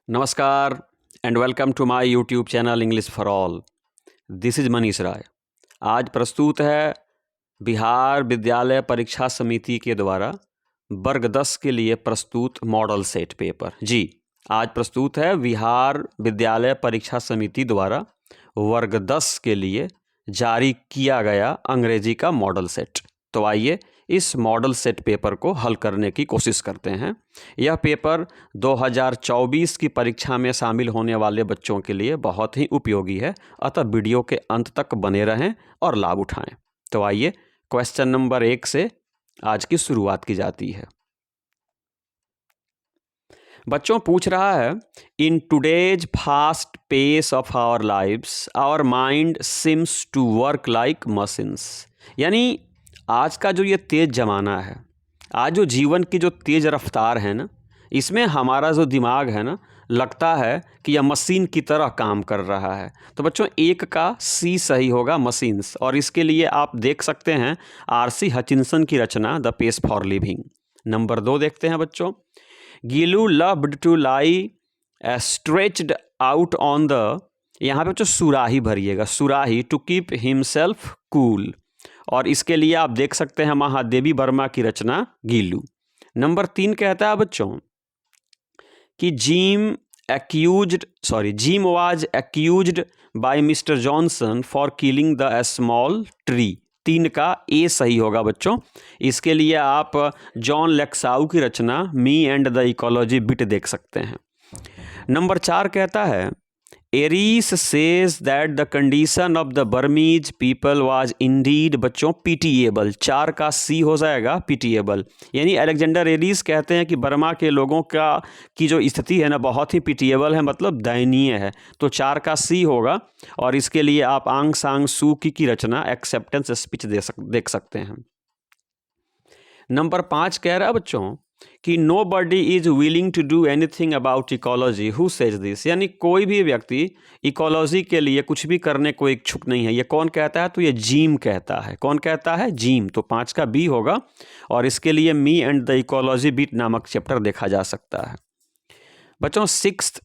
नमस्कार and welcome to my YouTube channel English for all. This is Manish Rai. आज प्रस्तुत है बिहार विद्यालय परीक्षा समिति के द्वारा वर्ग 10 के लिए प्रस्तुत मॉडल सेट पेपर। जी, आज प्रस्तुत है बिहार विद्यालय परीक्षा समिति द्वारा वर्ग 10 के लिए जारी किया गया अंग्रेजी का मॉडल सेट। तो आइए इस मॉडल सेट पेपर को हल करने की कोशिश करते हैं। यह पेपर 2024 की परीक्षा में शामिल होने वाले बच्चों के लिए बहुत ही उपयोगी है, अतः वीडियो के अंत तक बने रहें और लाभ उठाएं। तो आइए क्वेश्चन नंबर 1 से आज की शुरुआत की जाती है। बच्चों पूछ रहा है, in today's fast pace of our lives our mind seems to work like machines. यानी आज का जो ये तेज़ ज़माना है, आज जो जीवन की जो तेज़ रफ्तार है ना, इसमें हमारा जो दिमाग है ना, लगता है कि यह मशीन की तरह काम कर रहा है। तो बच्चों एक का सी सही होगा, मशीन्स। और इसके लिए आप देख सकते हैं आरसी हचिंसन की रचना the pace for living. Number 2 देखते हैं बच्चों। Gillu loved to lie stretched out on the, यहाँ पे बच्चों सुराही भरिएगा, सुराही, टू कीप हिमसेल्फ कूल। और इसके लिए आप देख सकते हैं महादेवी वर्मा की रचना गीलू। नंबर 3 कहता है बच्चों कि Jim was accused by mister Johnson for killing the small tree. 3 का ए सही होगा बच्चों। इसके लिए आप जॉन लेक्साउ की रचना me and the ecology bit देख सकते हैं। नंबर 4 कहता है, Aris says that the condition of the Burmese people was indeed बच्चों पीटीएबल। 4 का सी हो जाएगा, पीटीएबल। यानी अलेक्जेंडर एरीस कहते हैं कि बर्मा के लोगों की जो स्थिति है ना, बहुत ही पीटीएबल है, मतलब दयनीय है। तो 4 का सी होगा। और इसके लिए आप आंग सांग सू की रचना एक्सेप्टेंस स्पीच देख सकते हैं। नंबर 5 कह रहा है बच्चों कि nobody is willing to do anything about ecology, who says this. यानी कोई भी व्यक्ति इकोलॉजी के लिए कुछ भी करने को इच्छुक नहीं है। ये कौन कहता है? तो ये जिम कहता है। कौन कहता है? जिम। तो 5 का बी होगा। और इसके लिए मी एंड द इकोलॉजी बिट नामक चैप्टर देखा जा सकता है। बच्चों 6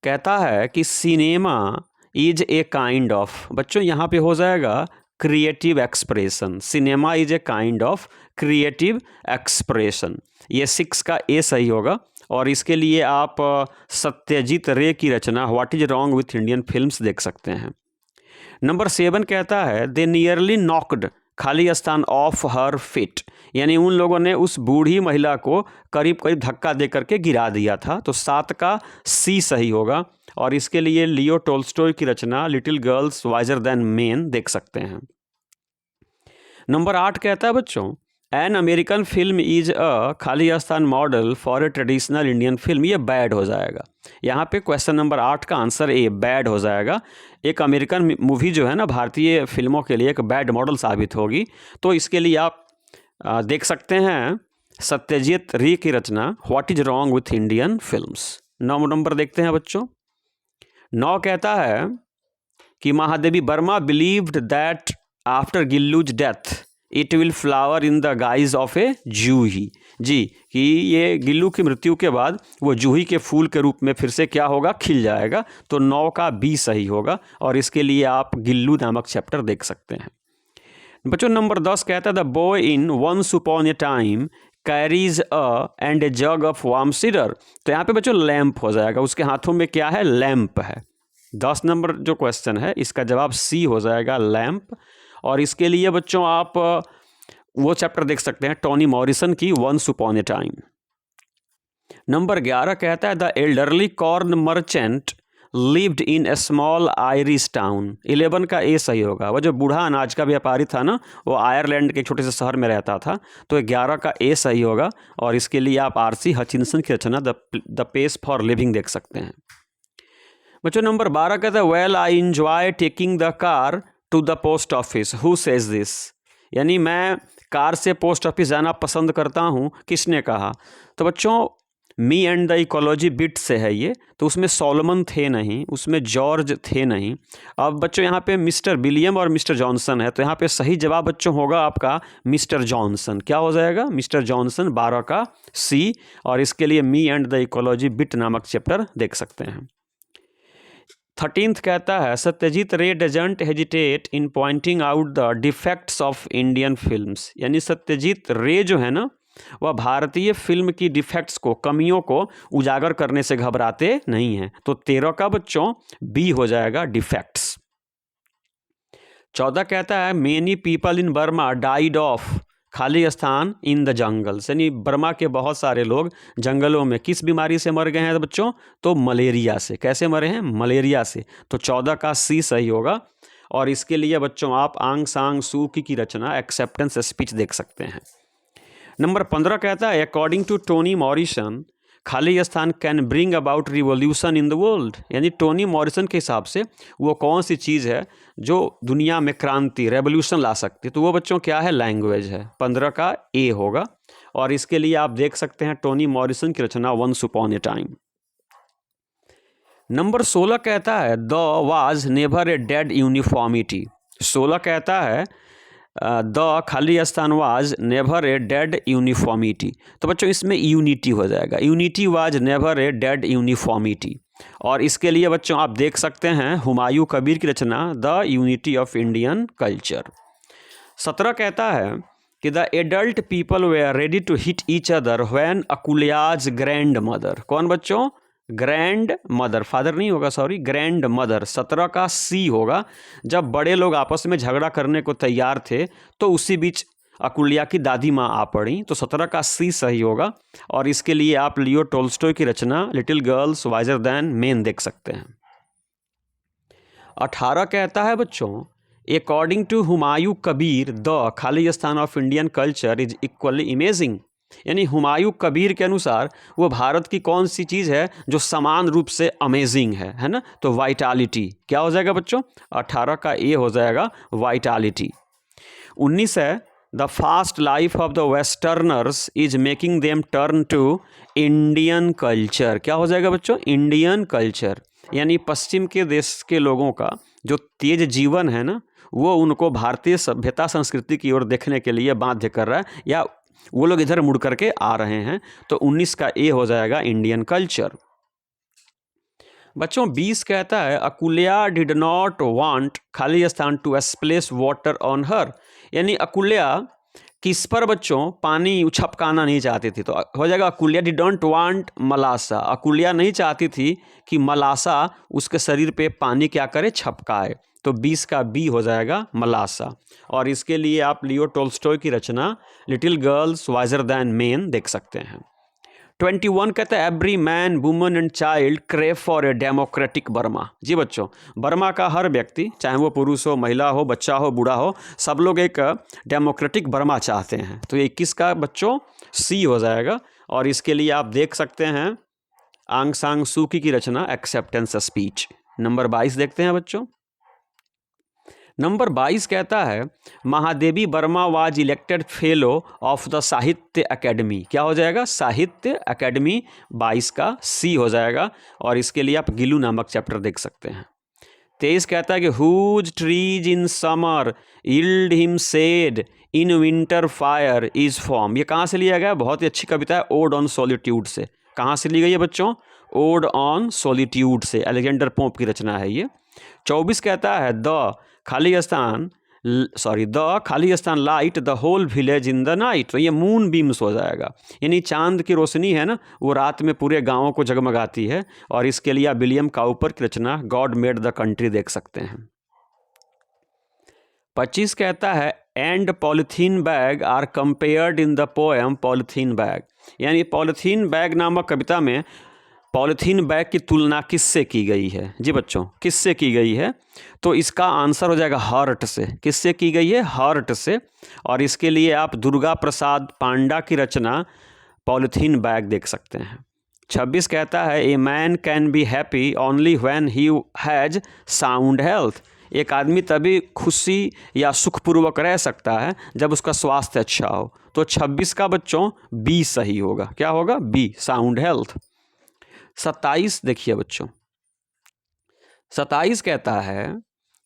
कहता है कि cinema is a kind of, बच्चों यहाँ पे हो जाएगा creative expression. Cinema is a kind of creative expression. ये 6 का ए सही होगा। और इसके लिए आप सत्यजीत रे की रचना what is wrong with Indian films देख सकते हैं। नंबर 7 कहता है दे नियरली नॉक्ड खाली स्थान ऑफ हर फिट। यानी उन लोगों ने उस बूढ़ी महिला को करीब करीब धक्का दे करके गिरा दिया था। तो 7 का सी सही होगा। और इसके लिए लियो टोल्स्टॉय की रचना little girls wiser than men देख सकते हैं। नंबर 8 कहता है बच्चों an American film is a खाली स्थान model for a traditional Indian film. ये बैड हो जाएगा। यहाँ पे क्वेश्चन नंबर 8 का आंसर ए बैड हो जाएगा। एक अमेरिकन मूवी जो है ना, भारतीय फिल्मों के लिए एक बैड मॉडल साबित होगी। तो इसके लिए आप देख सकते हैं सत्यजीत रे की रचना what is wrong with Indian films. 9 number देखते हैं बच्चों। 9 कहता है कि Mahadevi Verma believed that after Gillu's death it will flower in the guise of a juhi. जी, कि ये गिल्लू की मृत्यु के बाद वो जूही के फूल के रूप में फिर से क्या होगा? खिल जाएगा। तो 9 का बी सही होगा। और इसके लिए आप गिल्लू नामक चैप्टर देख सकते हैं। बच्चों नंबर 10 कहता है the boy in once upon a time carries a and a jug of warm cider. तो यहाँ पे बच्चों लैंप हो जाएगा। उसके हाथों में क्या है? लैंप है। 10 नंबर जो क्वेश्चन है इसका जवाब सी हो जाएगा, लैंप। और इसके लिए बच्चों आप वो चैप्टर देख सकते हैं टॉनी मॉरिसन की once upon a time. Number 11 कहता है the elderly corn merchant lived in a small Irish town. 11 का ए सही होगा। वह जो बूढ़ा अनाज का व्यापारी था ना, वो आयरलैंड के छोटे से शहर में रहता था। तो 11 का ए सही होगा। और इसके लिए आप आरसी हचिंसन की रचना द पेस फॉर लिविंग देख सकते हैं। बच्चों नंबर 12 कहता है well I enjoy taking the car to the post office, who says this. यानी मैं कार से पोस्ट ऑफिस जाना पसंद करता हूँ, किसने कहा? तो बच्चों मी एंड द इकोलॉजी बिट से है ये, तो उसमें सोलोमन थे नहीं, उसमें जॉर्ज थे नहीं। अब बच्चों यहाँ पे मिस्टर विलियम और मिस्टर जॉनसन है, तो यहाँ पे सही जवाब बच्चों होगा आपका मिस्टर जॉनसन। क्या हो जाएगा? मिस्टर जॉनसन, 12 का सी। और इसके लिए मी एंड द इकोलॉजी बिट नामक चैप्टर देख सकते हैं। 13th कहता है सत्यजीत रे doesn't hesitate in pointing out the defects of Indian films. यानी सत्यजीत रे जो है ना, वह भारतीय फिल्म की डिफेक्ट्स को, कमियों को उजागर करने से घबराते नहीं हैं। तो 13 का बच्चों बी हो जाएगा डिफेक्ट्स। 14 कहता है many people in Burma died of खाली स्थान इन द जंगल्स। यानी बर्मा के बहुत सारे लोग जंगलों में किस बीमारी से मर गए हैं बच्चों? तो मलेरिया से। कैसे मरे हैं? मलेरिया से। तो 14 का सी सही होगा। और इसके लिए बच्चों आप आंग सांग सू की रचना एक्सेप्टेंस स्पीच देख सकते हैं। नंबर 15 कहता है अकॉर्डिंग टू टोनी मॉरिसन खाली स्थान can bring about revolution in the world. यानी टोनी मॉरिसन के हिसाब से वो कौन सी चीज़ है जो दुनिया में क्रांति, रेवोल्यूशन ला सकती है? तो वो बच्चों क्या है? लैंग्वेज है। 15 का ए होगा। और इसके लिए आप देख सकते हैं टोनी मॉरिसन की रचना once upon a time. Number 16 कहता है the was never a dead uniformity. 16 कहता है द खाली स्थान was never a dead uniformity. तो बच्चों इसमें यूनिटी हो जाएगा। Unity was never a dead uniformity. और इसके लिए बच्चों आप देख सकते हैं हुमायूं कबीर की रचना the unity of Indian culture. 17 कहता है कि the adult people were ready to hit each other when Akuliya's grandmother. कौन बच्चों? ग्रैंड मदर, फादर नहीं होगा, सॉरी, ग्रैंड मदर। 17 का सी होगा। जब बड़े लोग आपस में झगड़ा करने को तैयार थे तो उसी बीच अकुलिया की दादी माँ आ पड़ी। तो 17 का सी सही होगा। और इसके लिए आप लियो टोल्स्टॉय की रचना little girls wiser than men देख सकते हैं। 18 कहता है बच्चों according to Humayun Kabir the खाली स्थान of Indian culture is equally imaging. यानी हुमायूं कबीर के अनुसार वो भारत की कौन सी चीज़ है जो समान रूप से अमेजिंग है ना? तो वाइटालिटी। क्या हो जाएगा बच्चों? 18 का ए हो जाएगा वाइटालिटी। 19 है the fast life of the westerners is making them turn to Indian culture. क्या हो जाएगा बच्चों? Indian culture. यानी पश्चिम के देश के लोगों का जो तेज जीवन है ना, वो उनको भारतीय सभ्यता संस्कृति की ओर देखने के लिए बाध्य कर रहा है, या वो लोग इधर मुड़ करके आ रहे हैं। तो 19 का ए हो जाएगा इंडियन कल्चर। बच्चों 20 कहता है अकुल्या डिड नॉट वांट खाली स्थान to splash water on her. यानी अकुल्या किस पर बच्चों पानी उछपकाना नहीं चाहती थी। तो हो जाएगा अकुल्या डिड नॉट वांट मलासा। अकुल्या नहीं चाहती थी कि मलासा उसके शरीर पे पानी क्या करे? छपकाए। तो 20 का बी हो जाएगा मलासा। और इसके लिए आप लियो टोल्स्टॉय की रचना little girls wiser than men देख सकते हैं। 21 कहता है every man woman and child crave for a democratic Burma. जी बच्चों, बर्मा का हर व्यक्ति, चाहे वो पुरुष हो, महिला हो, बच्चा हो, बूढ़ा हो, सब लोग एक डेमोक्रेटिक बर्मा चाहते हैं। तो 21 का बच्चों सी हो जाएगा। और इसके लिए आप देख सकते हैं आंग सांग सू की रचना एक्सेप्टेंस स्पीच। नंबर 22 देखते हैं बच्चों। नंबर 22 कहता है Mahadevi Verma was elected fellow of the साहित्य अकेडमी। क्या हो जाएगा? साहित्य अकेडमी। 22 का सी हो जाएगा। और इसके लिए आप गिलू नामक चैप्टर देख सकते हैं। 23 कहता है कि whose trees in summer yield him shade in winter fire is form. ये कहाँ से लिया गया? बहुत ही अच्छी कविता है, ओड ऑन सॉलिट्यूड से। कहाँ से ली गई है बच्चों? ओड ऑन सॉलिट्यूड से, अलेक्जेंडर पोप की रचना है ये। 24 कहता है द खाली स्थान light the whole village in the night. तो ये मून बीम्स हो जाएगा। यानी चांद की रोशनी है ना, वो रात में पूरे गाँव को जगमगाती है। और इसके लिए विलियम काउपर की रचना गॉड मेड द कंट्री देख सकते हैं। 25 कहता है and polythene bag are compared in the poem polythene bag. यानी पॉलिथीन बैग नामक कविता में पॉलिथीन बैग की तुलना किससे की गई है? जी बच्चों, किससे की गई है? तो इसका आंसर हो जाएगा हर्ट से। किससे की गई है? हर्ट से। और इसके लिए आप दुर्गा प्रसाद पांडा की रचना पॉलिथीन बैग देख सकते हैं। 26 कहता है a man can be happy only when he has sound health. एक आदमी तभी खुशी या सुखपूर्वक रह सकता है जब उसका स्वास्थ्य अच्छा हो। तो 26 का बच्चों बी सही होगा। क्या होगा? B, sound health. 27 देखिए बच्चों, 27 कहता है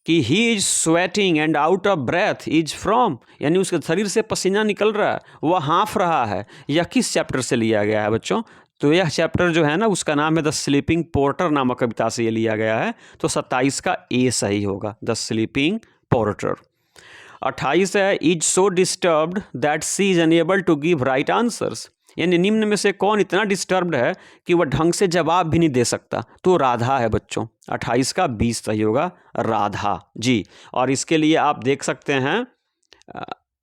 कि he is sweating and out of breath is from, यानी उसके शरीर से पसीना निकल रहा है, वह हाँफ रहा है। यह किस चैप्टर से लिया गया है बच्चों? तो यह चैप्टर जो है ना, उसका नाम है द स्लीपिंग पोर्टर नामक कविता से ये लिया गया है। तो 27 का ए सही होगा, द स्लीपिंग पोर्टर। 28 है is so disturbed that she is unable to give right answers, यानी निम्न में से कौन इतना डिस्टर्ब्ड है कि वह ढंग से जवाब भी नहीं दे सकता? तो राधा है बच्चों। 28 का 20 सही होगा, राधा जी। और इसके लिए आप देख सकते हैं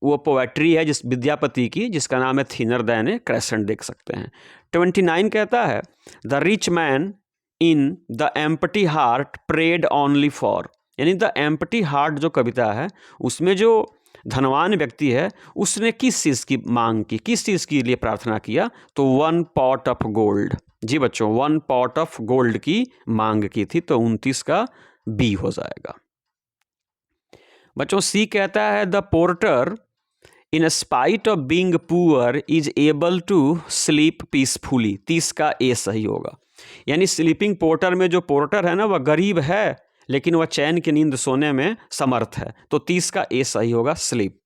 वो पोएट्री है जिस विद्यापति की, जिसका नाम है थिनर दैन ए क्रेसेंट, देख सकते हैं। 29 कहता है the rich man in the empty heart prayed only for, यानी द एम्प्टी हार्ट जो कविता है उसमें जो धनवान व्यक्ति है उसने किस चीज़ की मांग की, किस चीज़ के लिए प्रार्थना किया? तो 1 पॉट ऑफ गोल्ड। जी बच्चों, 1 पॉट ऑफ गोल्ड की मांग की थी। तो 29 का बी हो जाएगा। बच्चों सी कहता है the porter in spite of being poor is able to sleep peacefully. 30 का ए सही होगा, यानी स्लीपिंग पोर्टर में जो पोर्टर है ना, वह गरीब है लेकिन वह चैन की नींद सोने में समर्थ है। तो 30 का ए सही होगा, स्लीप।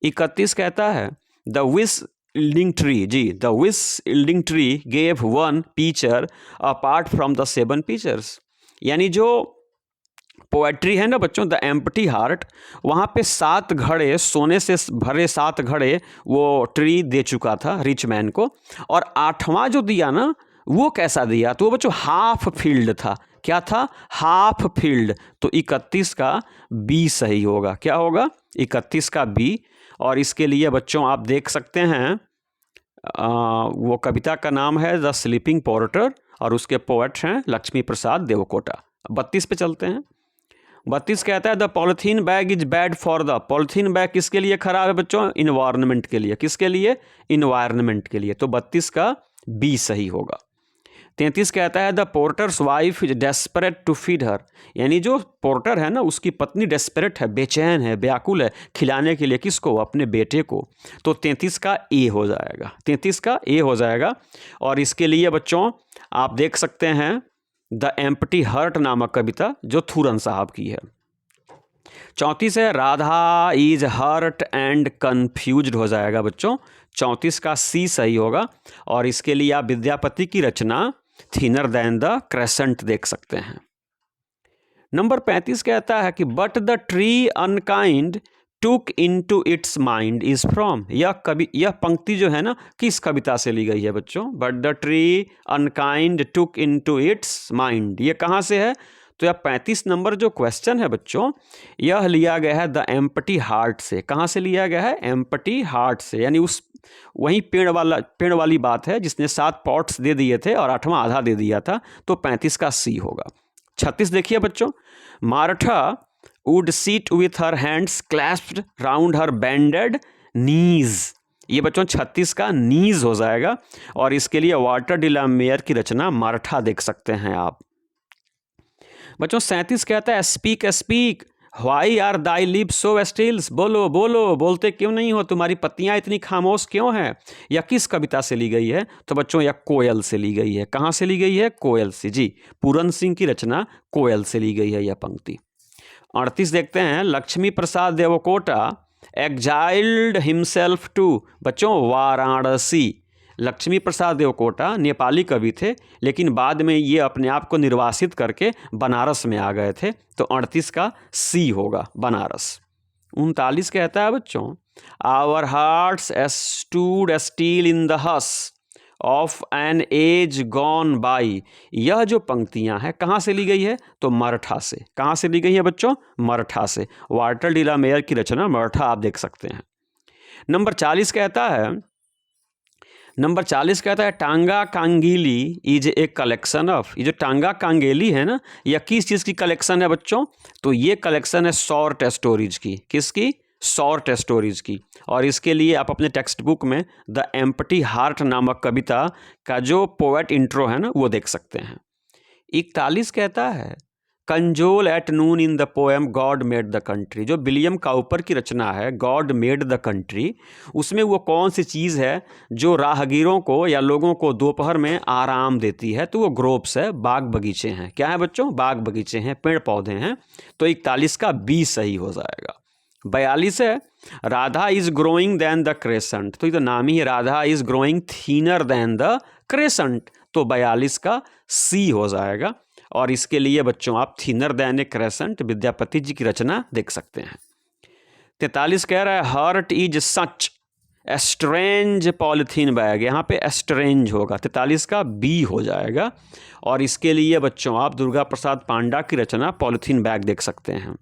31 कहता है द विश यील्डिंग ट्री, जी, the wish yielding tree gave 1 pitcher apart from the 7 pitchers, यानी जो पोएट्री है ना बच्चों, द एम्प्टी हार्ट, वहाँ पे 7 घड़े, सोने से भरे 7 घड़े वो ट्री दे चुका था रिच मैन को, और 8वां जो दिया ना, वो कैसा दिया? तो वो बच्चों हाफ फील्ड था। क्या था? Half field. तो 31 का बी सही होगा। क्या होगा? 31 का बी। और इसके लिए बच्चों आप देख सकते हैं वो कविता का नाम है द स्लीपिंग पोर्टर और उसके पोएट हैं लक्ष्मी प्रसाद देवकोटा। 32 पे चलते हैं। 32 कहता है the polythene bag is bad for the, polythene bag किसके लिए खराब है बच्चों? इन्वायरमेंट के लिए। किसके लिए? इन्वायरमेंट के लिए। तो 32 का बी सही होगा। 33 कहता है the porter's wife is desperate to feed her, यानी जो पोर्टर है ना उसकी पत्नी डेस्परेट है, बेचैन है, व्याकुल है खिलाने के लिए। किसको? अपने बेटे को। तो 33 का ए हो जाएगा, 33 का ए हो जाएगा। और इसके लिए बच्चों आप देख सकते हैं द एम्प्टी हर्ट नामक कविता जो थूरन साहब की है। 34 है Radha is hurt and confused हो जाएगा बच्चों। 34 का सी सही होगा। और इसके लिए आप विद्यापति की रचना थिनर दैन द क्रेसेंट देख सकते हैं। नंबर 35 कहता है कि but the tree unkind took into its mind is from, यह पंक्ति जो है ना किस कविता से ली गई है बच्चों? But the tree unkind took into its mind, ये कहाँ से है? तो यह 35 नंबर जो क्वेश्चन है बच्चों, यह लिया गया है द एम्प्टी हार्ट से। कहाँ से लिया गया है? एम्प्टी हार्ट से, यानी उस वही पेड़ वाली बात है जिसने 7 पॉट्स दे दिए थे और 8वां आधा दे दिया था। तो 35 का सी होगा। 36 देखिए बच्चों, Martha would sit with her hands clasped round her bended knees, ये बच्चों 36 का नीज हो जाएगा। और इसके लिए वाल्टर डी ला मेयर की रचना मार्था देख सकते हैं आप। बच्चों 37 कहता है speak speak why are thy lips so stills, बोलो बोलो, बोलते क्यों नहीं हो, तुम्हारी पत्तियां इतनी खामोश क्यों हैं? यह किस कविता से ली गई है? तो बच्चों यह कोयल से ली गई है। कहाँ से ली गई है? कोयल से, जी, पूरन सिंह की रचना कोयल से ली गई है यह पंक्ति। 38 देखते हैं लक्ष्मी प्रसाद देवकोटा एक्जाइल्ड हिमसेल्फ टू, बच्चों वाराणसी। लक्ष्मी प्रसाद देवकोटा नेपाली कवि थे, लेकिन बाद में ये अपने आप को निर्वासित करके बनारस में आ गए थे। तो 38 का सी होगा, बनारस। 39 कहता है बच्चों our hearts stood still in the hush of an age gone by, यह जो पंक्तियां हैं कहाँ से ली गई है? तो मराठा से। कहाँ से ली गई है बच्चों? मराठा से। वाल्टर डी ला मेयर की रचना मराठा आप देख सकते हैं। नंबर 40 कहता है टांगा कांगेली इज ए कलेक्शन ऑफ, ये जो टांगा कांगेली है ना, यह किस चीज़ की कलेक्शन है बच्चों? तो ये कलेक्शन है शॉर्ट स्टोरीज की। किसकी? शॉर्ट स्टोरीज की। और इसके लिए आप अपने टेक्स्ट बुक में द एम्प्टी हार्ट नामक कविता का जो पोएट इंट्रो है ना वो देख सकते हैं। 41 कहता है console at noon in the poem God made the country, जो विलियम काउपर की रचना है गॉड मेड द कंट्री, उसमें वो कौन सी चीज़ है जो राहगीरों को या लोगों को दोपहर में आराम देती है? तो वो ग्रोव्स है, बाग बगीचे हैं। क्या है बच्चों? बाग बगीचे हैं, पेड़ पौधे हैं। तो 41 का बी सही हो जाएगा। 42 है Radha is growing then the crescent, तो ये तो नाम ही है, Radha is growing thinner than the crescent, तो 42 का सी हो जाएगा। और इसके लिए बच्चों आप थीनर देन ए क्रेसेंट विद्यापति जी की रचना देख सकते हैं। 43 कह रहा है heart is such estrange polythene bag, यहाँ पे एस्ट्रेंज होगा, 43 का बी हो जाएगा। और इसके लिए बच्चों आप दुर्गा प्रसाद पांडा की रचना पॉलिथीन बैग देख सकते हैं।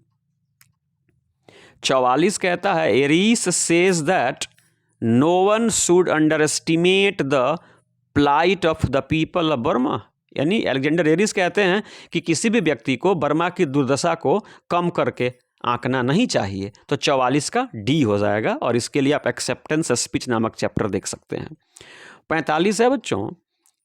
44 कहता है Aris says that no one should underestimate the plight of the people of Burma, यानी अलेक्जेंडर एरीस कहते हैं कि किसी भी व्यक्ति को बर्मा की दुर्दशा को कम करके आंकना नहीं चाहिए। तो 44 का डी हो जाएगा। और इसके लिए आप एक्सेप्टेंस स्पीच नामक चैप्टर देख सकते हैं। 45 है बच्चों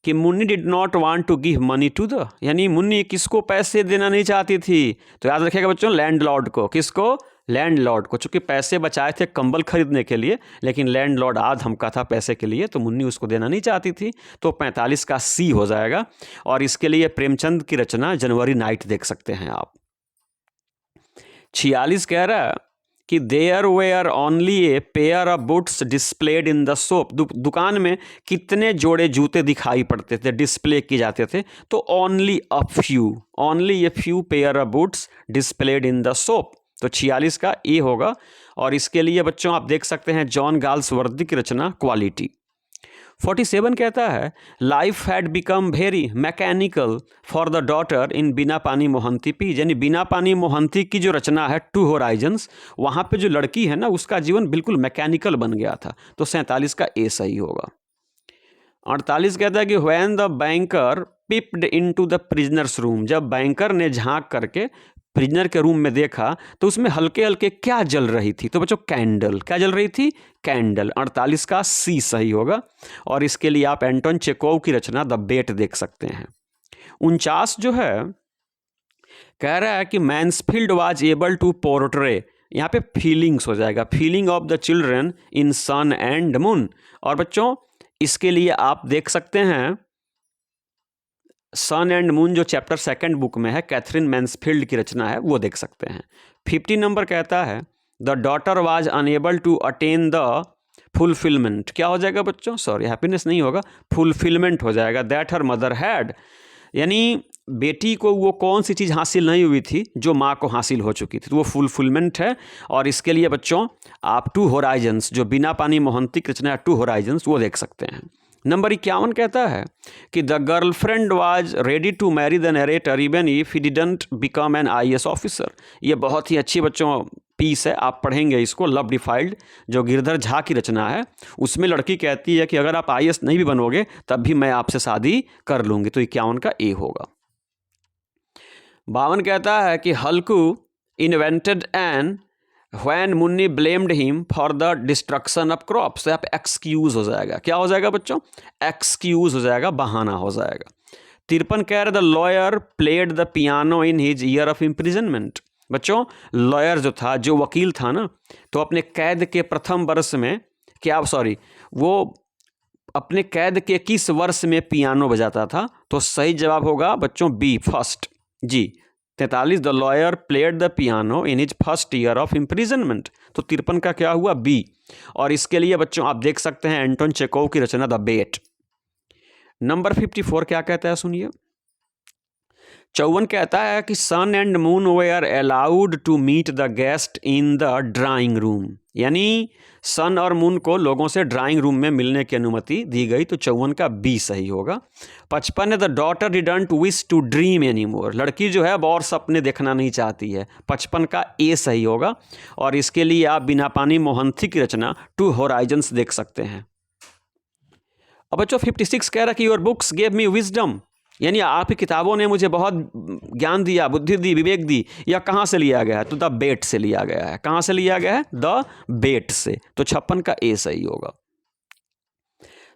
कि Munni did not want to give money to the, यानी मुन्नी किसको पैसे देना नहीं चाहती थी? तो याद रखिएगा बच्चों लैंडलॉर्ड को। किसको? लैंडलॉर्ड को। चूंकि पैसे बचाए थे कंबल खरीदने के लिए, लेकिन लैंडलॉर्ड आ धमका था पैसे के लिए, तो मुन्नी उसको देना नहीं चाहती थी। तो 45 का सी हो जाएगा। और इसके लिए प्रेमचंद की रचना जनवरी नाइट देख सकते हैं आप। 46 कह रहा है कि there were only a pair of boots displayed in the shop, दुकान में कितने जोड़े जूते दिखाई पड़ते थे, डिस्प्ले किए जाते थे? तो only a few pair of boots displayed in the shop, तो 46 का ए होगा। और इसके लिए बच्चों आप देख सकते हैं जॉन गाल्सवर्दी की रचना क्वालिटी। 47 कहता है life had become very mechanical for the daughter in बिना पानी मोहंती पी, यानी बिना पानी मोहंती की जो रचना है टू होराइजन्स, वहाँ पे जो लड़की है ना उसका जीवन बिल्कुल मैकेनिकल बन गया था। तो 47 का ए सही होगा। 48 कहता है कि when the banker peeped into the prisoner's room, जब बैंकर ने झांक करके प्रिजनर के रूम में देखा तो उसमें हल्के हल्के क्या जल रही थी? तो बच्चों कैंडल। क्या जल रही थी? कैंडल। 48 का सी सही होगा। और इसके लिए आप एंटोन चेकोव की रचना द बेट देख सकते हैं। 49 जो है कह रहा है कि Mansfield was able to portray, यहाँ पे फीलिंग्स हो जाएगा, feeling of the children in sun and moon. और बच्चों इसके लिए आप देख सकते हैं सन एंड मून जो चैप्टर 2 बुक में है, कैथरीन मैन्सफील्ड की रचना है, वो देख सकते हैं। 50 नंबर कहता है the daughter was unable to attain the fulfilment. क्या हो जाएगा बच्चों? सॉरी, हैप्पीनेस नहीं होगा, फुलफिलमेंट हो जाएगा। दैट हर मदर हैड, यानी बेटी को वो कौन सी चीज़ हासिल नहीं हुई थी जो माँ को हासिल हो चुकी थी, तो वो फुलफिलमेंट है। और इसके लिए बच्चों आप टू होराइजन्स जो बिना पानी मोहंती की रचना है टू होराइजन्स, वो देख सकते हैं। नंबर 51 कहता है कि the girlfriend was ready to marry the narrator even if he didn't become an IAS officer. ये बहुत ही अच्छी बच्चों पीस है, आप पढ़ेंगे इसको, लव डिफाइल्ड जो गिरधर झा की रचना है। उसमें लड़की कहती है कि अगर आप IAS नहीं भी बनोगे तब भी मैं आपसे शादी कर लूँगी। तो 51 का ए होगा। 52 कहता है कि Halku invented an When Munni blamed him for the destruction of crops, आप एक्सक्यूज हो जाएगा। क्या हो जाएगा बच्चों? एक्सक्यूज हो जाएगा, बहाना हो जाएगा। 53 कह रहे the lawyer played the piano in his year of imprisonment. बच्चों लॉयर जो था, जो वकील था ना, तो अपने कैद के प्रथम वर्ष में वो अपने कैद के किस वर्ष में पियानो बजाता था? तो सही जवाब होगा बच्चों बी, फर्स्ट। जी 43 the lawyer played the piano in his first year of imprisonment, तो 53 का क्या हुआ? बी। और इसके लिए बच्चों आप देख सकते हैं एंटोन चेकोव की रचना द बेट। नंबर 54 क्या कहता है सुनिए। 54 कहता है कि sun and moon were allowed to meet the guest in the drawing room, यानी सन और मून को लोगों से ड्राइंग रूम में मिलने की अनुमति दी गई। तो 54 का बी सही होगा। 55 है the daughter didn't wish to dream any more, लड़की जो है अब और सपने देखना नहीं चाहती है। 55 का ए सही होगा। और इसके लिए आप बिना पानी मोहंती की रचना टू होराइजन्स देख सकते हैं। अब बच्चों 56 कह रहा कि your books gave me wisdom, यानी आपकी किताबों ने मुझे बहुत ज्ञान दिया, बुद्धि दी, विवेक दी। यह कहाँ से लिया गया है? तो द बेट से लिया गया है। कहाँ से लिया गया है? द बेट से। तो 56 का ए सही होगा।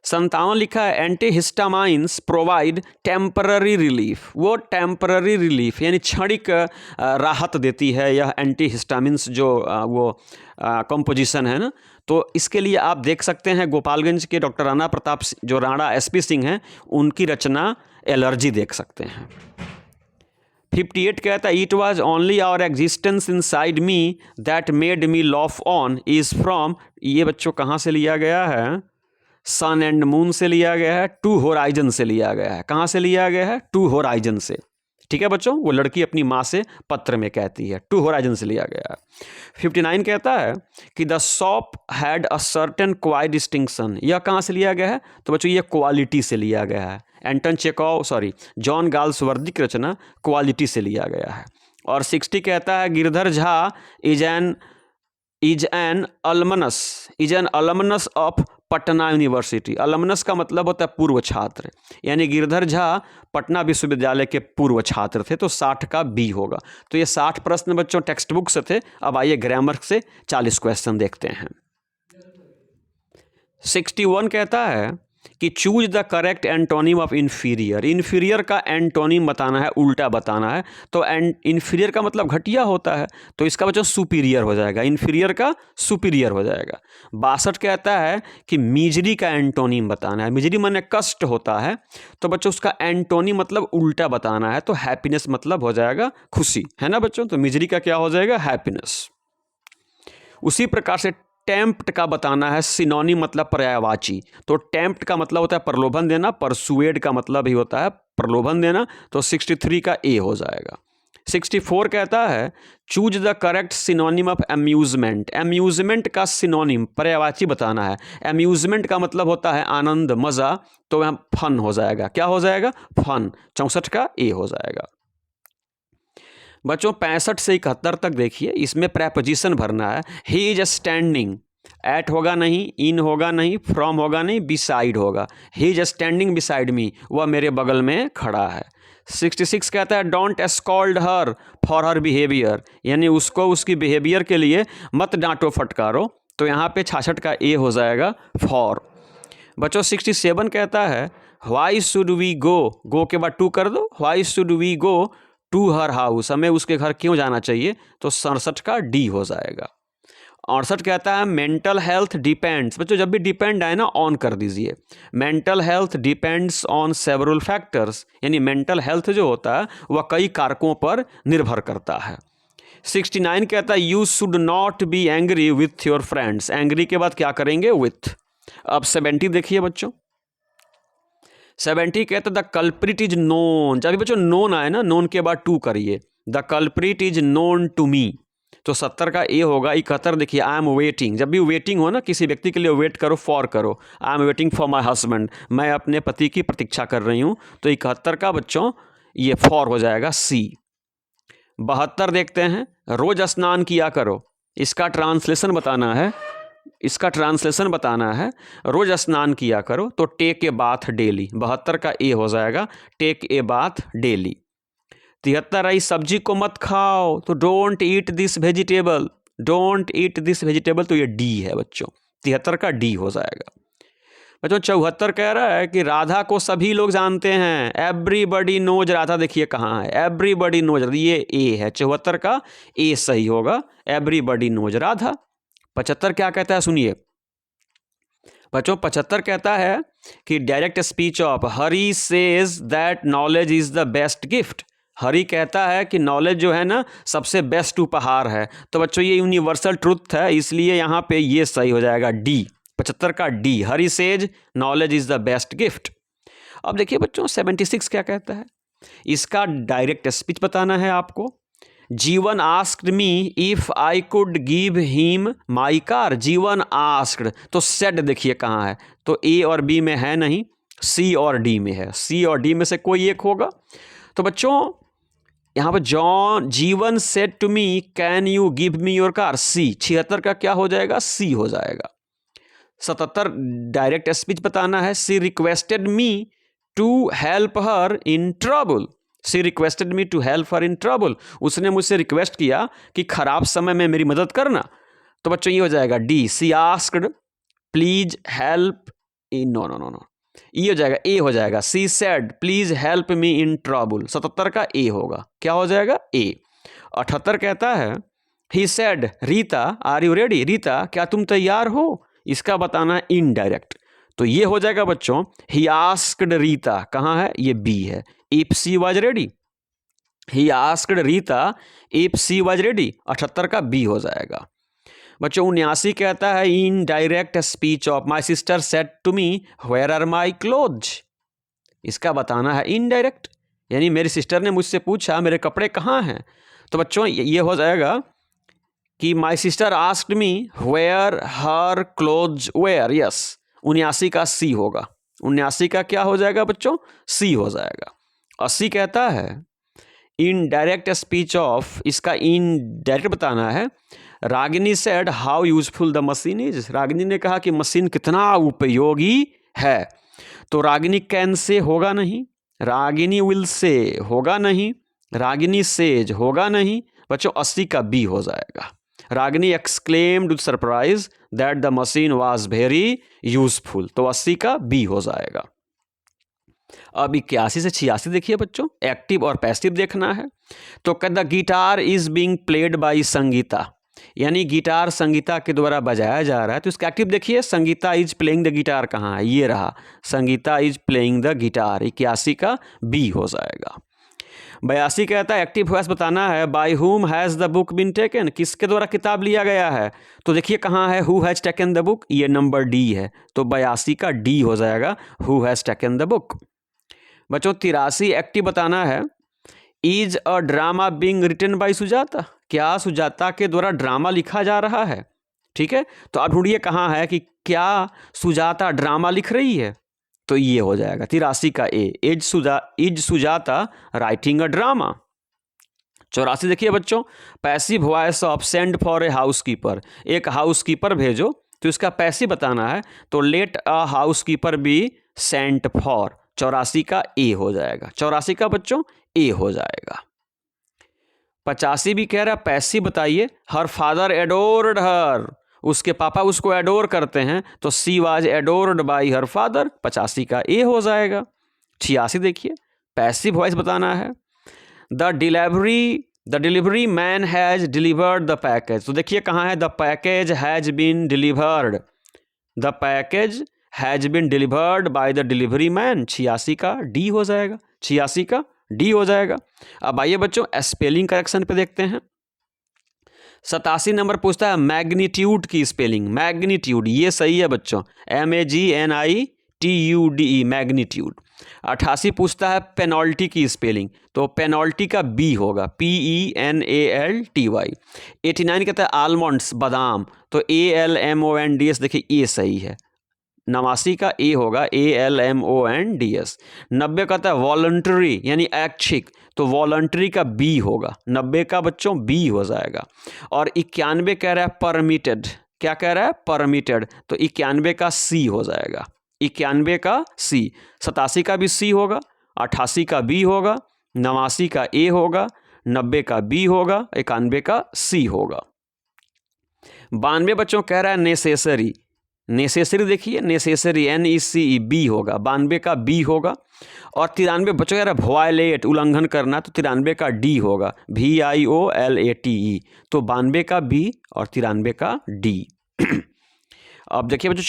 57 लिखा है एंटीहिस्टामाइंस प्रोवाइड टेम्पररी रिलीफ। वो टेम्पररी रिलीफ यानी क्षणिक राहत देती है यह एंटीहिस्टामिन्स जो वो कंपोजिशन है ना। तो इसके लिए आप देख सकते हैं गोपालगंज के डॉक्टर राणा प्रताप जो राणा एसपी सिंह हैं उनकी रचना एलर्जी देख सकते हैं। 58 कहता है it was only our existence inside me that made me laugh on is from, ये बच्चों कहाँ से लिया गया है? सन एंड मून से लिया गया है, टू होराइजन से लिया गया है। कहाँ से लिया गया है? टू होराइजन से। ठीक है बच्चों, वो लड़की अपनी माँ से पत्र में कहती है, टू होराइजन से लिया गया है। 59 कहता है कि the shop had a certain quite distinction, यह कहाँ से लिया गया है? तो बच्चों ये क्वालिटी से लिया गया है। एंटन चेकोव जॉन गाल्सवर्दी की रचना क्वालिटी से लिया गया है। और 60 कहता है Girdhar Jha is an alumnus of Patna university. Alumnus का मतलब होता है पूर्व छात्र, यानी गिरधर झा पटना विश्वविद्यालय के पूर्व छात्र थे, तो 60 का बी होगा। तो ये 60 प्रश्न बच्चों टेक्स्ट बुक से थे। अब आइए ग्रामर से 40 क्वेश्चन देखते हैं। 61 कहता है कि choose the correct antonym of inferior. Inferior का एंटोनिम बताना है, उल्टा बताना है। तो इन्फीरियर का मतलब घटिया होता है, तो इसका बच्चों सुपीरियर हो जाएगा, इन्फीरियर का सुपीरियर हो जाएगा। 62 कहता है कि मिजरी का एंटोनिम बताना है। मिजरी माने कष्ट होता है, तो बच्चों उसका एंटोनिम मतलब उल्टा बताना है, तो हैप्पीनेस मतलब हो जाएगा खुशी, है ना बच्चों। तो मिजरी का क्या हो जाएगा? हैप्पीनेस। उसी प्रकार से टेम्प्ट का बताना है, सिनोनिम मतलब पर्यायवाची। तो टेम्प्ट का मतलब होता है प्रलोभन देना, परसुएड का मतलब ही होता है प्रलोभन देना, तो 63 का ए हो जाएगा। 64 कहता है choose the correct synonym of amusement. Amusement का सिनोनिम पर्यायवाची बताना है। अम्यूजमेंट का मतलब होता है आनंद, मज़ा, तो यहाँ फन हो जाएगा। क्या हो जाएगा? फन। 64 का ए हो जाएगा। बच्चों 65 से 71 तक देखिए, इसमें प्रेपोजिशन भरना है। ही इज स्टैंडिंग, एट होगा नहीं, इन होगा नहीं, फ्रॉम होगा नहीं, बिसाइड होगा। He is standing beside me, वह मेरे बगल में खड़ा है। 66 कहता है don't scold her for her behaviour, यानी उसको उसकी बिहेवियर के लिए मत डांटो फटकारो, तो यहाँ पे 66 का ए हो जाएगा फॉर। बच्चों 67 कहता है why should we go, go के बाद टू कर दो, why should we go to her house, हमें उसके घर क्यों जाना चाहिए, तो 67 का डी हो जाएगा। 68 कहता है मेंटल हेल्थ डिपेंड्स, बच्चों जब भी डिपेंड आए ना ऑन कर दीजिए। Mental health depends on several factors, यानी मेंटल हेल्थ जो होता है वह कई कारकों पर निर्भर करता है। 69 कहता है you should not be angry with your friends, angry के बाद क्या करेंगे? विथ। अब 70 देखिए बच्चों, 70 कहते द कल्प्रिट इज नोन, जब भी बच्चों नोन आए ना, नोन के बाद टू करिए, the culprit is known to me, तो 70 का ए होगा। 71 देखिए आई एम वेटिंग, जब भी वेटिंग हो ना किसी व्यक्ति के लिए वेट करो, फॉर करो, I am waiting for my husband, मैं अपने पति की प्रतीक्षा कर रही हूँ, तो 71 का बच्चों ये फॉर हो जाएगा सी। 72 देखते हैं रोज स्नान किया करो, इसका ट्रांसलेशन बताना है, इसका ट्रांसलेशन बताना है। रोज स्नान किया करो, तो टेक ए बाथ डेली, 72 का ए हो जाएगा टेक ए बाथ डेली। 73 आई सब्जी को मत खाओ, तो don't eat this vegetable, don't eat this vegetable, तो ये डी है बच्चों, 73 का डी हो जाएगा। बच्चों 74 कह रहा है कि राधा को सभी लोग जानते हैं, एवरीबडी नोज राधा, देखिए कहाँ है एवरीबडी नोज, ये ए है, 74 का ए सही होगा, एवरीबडी नोज राधा। 75 क्या कहता है सुनिए बच्चों, 75 कहता है कि direct speech of Hari says that knowledge is the best gift, Hari कहता है कि नॉलेज जो है ना सबसे बेस्ट उपहार है, तो बच्चों ये यूनिवर्सल ट्रुथ है, इसलिए यहाँ पे ये सही हो जाएगा डी, 75 का D, Hari says knowledge is the best gift. अब देखिए बच्चों 76 क्या कहता है, इसका डायरेक्ट स्पीच बताना है आपको। जीवन asked me if I could give him my car, जीवन आस्क्ड, तो सेड देखिए कहाँ है, तो ए और बी में है नहीं, सी और डी में है, सी और डी में से कोई एक होगा। तो बच्चों यहाँ पर Jeevan said to me can you give me your car, C, 76 का क्या हो जाएगा? सी हो जाएगा। 77 डायरेक्ट स्पीच बताना है, she requested me to help her in trouble, she requested me to help her in trouble, उसने मुझसे रिक्वेस्ट किया कि खराब समय में मेरी मदद करना, तो बच्चों ये हो जाएगा D, she asked please help no no no no, ये हो जाएगा, ए हो जाएगा। She said please help me in trouble, 77 का ए होगा, क्या हो जाएगा, ए। 78 कहता है he said Rita are you ready, Rita क्या तुम तैयार हो, इसका बताना है इनडायरेक्ट, तो ये हो जाएगा बच्चों ही आस्क्ड रीता, कहाँ है, ये बी है। If she was ready, he asked Rita if she was ready, 78 का बी हो जाएगा। बच्चों 79 कहता है indirect speech of my sister said to me where are my clothes, इसका बताना है इनडायरेक्ट, यानी मेरी सिस्टर ने मुझसे पूछा मेरे कपड़े कहाँ हैं, तो बच्चों ये हो जाएगा कि my sister asked me where her clothes were, yes 79 का सी होगा, 79 का क्या हो जाएगा बच्चों, सी हो जाएगा। 80 कहता है इन डायरेक्ट स्पीच ऑफ, इसका इन डायरेक्ट बताना है Ragini said how useful the machine is, Ragini ने कहा कि मशीन कितना उपयोगी है, तो रागिनी कैन से होगा नहीं, रागिनी विल से होगा नहीं, रागिनी सेज होगा नहीं, बच्चों 80 का बी हो जाएगा। Ragini exclaimed with surprise that the machine was very useful, तो 80 का बी हो जाएगा। अब 81 से 86 देखिए बच्चों, एक्टिव और पैसिव देखना है, तो the guitar is being played by Sangeeta, यानी गिटार संगीता के द्वारा बजाया जा रहा है, तो इसका एक्टिव देखिए Sangeeta is playing the guitar कहाँ है, ये रहा, Sangeeta is playing the guitar, 81 का बी हो जाएगा। 82 कहता है एक्टिव वॉइस बताना है by whom has the book been taken, किसके द्वारा किताब लिया गया है, तो देखिए कहाँ है, who has taken the book, ये नंबर डी है, तो 82 का डी हो जाएगा, who has taken the book. बच्चों 83 एक्टिव बताना है is a drama being written by Sujata, क्या सुजाता के द्वारा ड्रामा लिखा जा रहा है, ठीक है, तो आप ढूंढिए कहाँ है कि क्या सुजाता ड्रामा लिख रही है, तो ये हो जाएगा 83 का A, is Sujata writing a drama. 84 देखिए बच्चों passive voice of send for a housekeeper, एक हाउसकीपर भेजो, तो इसका पैसिव बताना है, तो let a housekeeper be sent for, 84 का ए हो जाएगा, 84 का बच्चों ए हो जाएगा। 85 भी कह रहा है पैसिव बताइए, हर फादर एडोर्ड हर, उसके पापा उसको एडोर करते हैं, तो she was adored bye her father, 85 का ए हो जाएगा। 86 देखिए पैसिव वॉइस बताना है the delivery man has delivered the package, तो देखिए कहाँ है, the package has been delivered, the package has been delivered by the delivery man, 86 का डी हो जाएगा, 86 का डी हो जाएगा। अब आइए बच्चों स्पेलिंग करेक्शन पे देखते हैं। 87 नंबर पूछता है मैग्नीट्यूड की स्पेलिंग, मैग्नीट्यूड ये सही है बच्चों, MAGNITUDE मैग्नीट्यूड। 88 पूछता है पेनल्टी की स्पेलिंग, तो पेनल्टी का बी होगा, PENALTY। 89 कहता है आलमंड्स बादाम, तो ALMONDS देखिए ये सही है, 89 का ए होगा, ALMONDS। 90 कहता है वॉलंटरी यानी ऐच्छिक, तो वॉलंटरी का बी होगा, 90 का बच्चों बी हो जाएगा। और 91 कह रहा है परमिटेड, क्या कह रहा है, परमिटेड, तो 91 का सी हो जाएगा, 91 का सी। 87 का भी सी होगा, 88 का बी होगा, 89 का ए होगा, 90 का बी होगा, 91 का सी होगा। 92 बच्चों कह रहा है नेसेसरी, नेसेसरी देखिए नेसेसरी NECE बी होगा, 92 का बी होगा। और 93 बच्चों कह रहा है वायलेट उल्लंघन करना, तो 93 का डी होगा, VIOLATE, तो 92 का बी और 93 का डी। अब देखिए बच्चों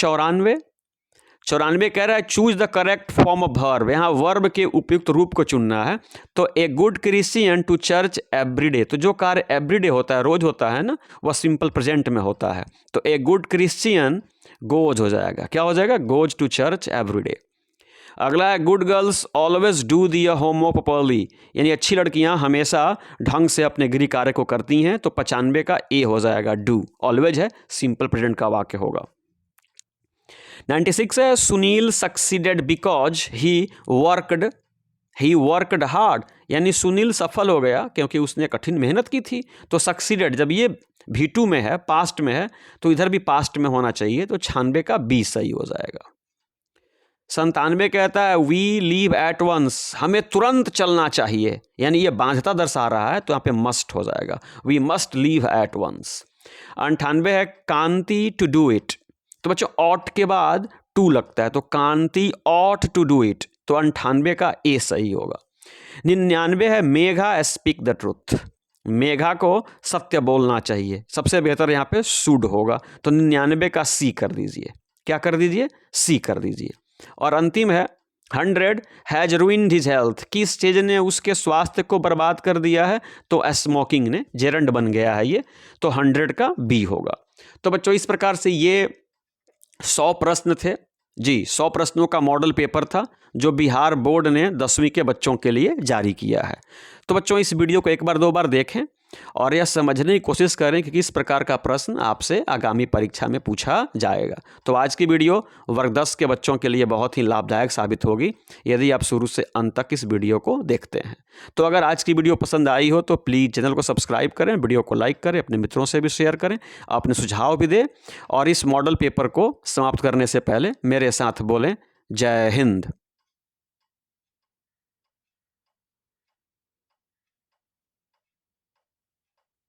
94 कह रहा है choose the correct form of verb, यहाँ वर्ब के उपयुक्त रूप को चुनना है, तो a good Christian to church everyday, तो जो कार्य एवरीडे होता है, रोज होता है ना, वह सिंपल प्रेजेंट में होता है, तो ए गुड क्रिश्चियन गोज हो जाएगा, क्या हो जाएगा, गोज टू चर्च एवरीडे। अगला है good girls always do their homework properly, यानी अच्छी लड़कियां हमेशा ढंग से अपने गृह कार्य को करती हैं, तो 95 का ए हो जाएगा, डू, ऑलवेज है सिंपल प्रेजेंट का वाक्य होगा। 96 है Sunil succeeded because he worked hard, यानी सुनील सफल हो गया क्योंकि उसने कठिन मेहनत की थी, तो सक्सीडेड जब ये V2 में है, पास्ट में है, तो इधर भी पास्ट में होना चाहिए, तो 96 का बी सही हो जाएगा। 97 कहता है वी लीव एट वंस, हमें तुरंत चलना चाहिए, यानी ये बाध्यता दर्शा रहा है, तो यहाँ पे मस्ट हो जाएगा, we must leave at once. 98 है कांति टू डू इट, तो बच्चों ऑट के बाद टू लगता है, तो कांति ऑट टू डू इट, तो 98 का ए सही होगा। 99 है Megha speak the truth, Megha को सत्य बोलना चाहिए, सबसे बेहतर यहाँ पे शुड होगा, तो 99 का सी कर दीजिए। क्या कर दीजिए? सी कर दीजिए। और अंतिम है 100 हैज रूइंड हिज हेल्थ, किस चीज़ ने उसके स्वास्थ्य को बर्बाद कर दिया है? तो स्मोकिंग ने, जेरंड बन गया है ये, तो 100 का बी होगा। तो बच्चों इस प्रकार से ये 100 प्रश्न थे जी, 100 प्रश्नों का मॉडल पेपर था जो बिहार बोर्ड ने 10वीं के बच्चों के लिए जारी किया है। तो बच्चों इस वीडियो को एक बार दो बार देखें और यह समझने की कोशिश करें कि किस प्रकार का प्रश्न आपसे आगामी परीक्षा में पूछा जाएगा। तो आज की वीडियो वर्ग 10 के बच्चों के लिए बहुत ही लाभदायक साबित होगी यदि आप शुरू से अंत तक इस वीडियो को देखते हैं। तो अगर आज की वीडियो पसंद आई हो तो प्लीज़ चैनल को सब्सक्राइब करें, वीडियो को लाइक करें, अपने मित्रों से भी शेयर करें, अपने सुझाव भी दें और इस मॉडल पेपर को समाप्त करने से पहले मेरे साथ बोलें जय हिंद।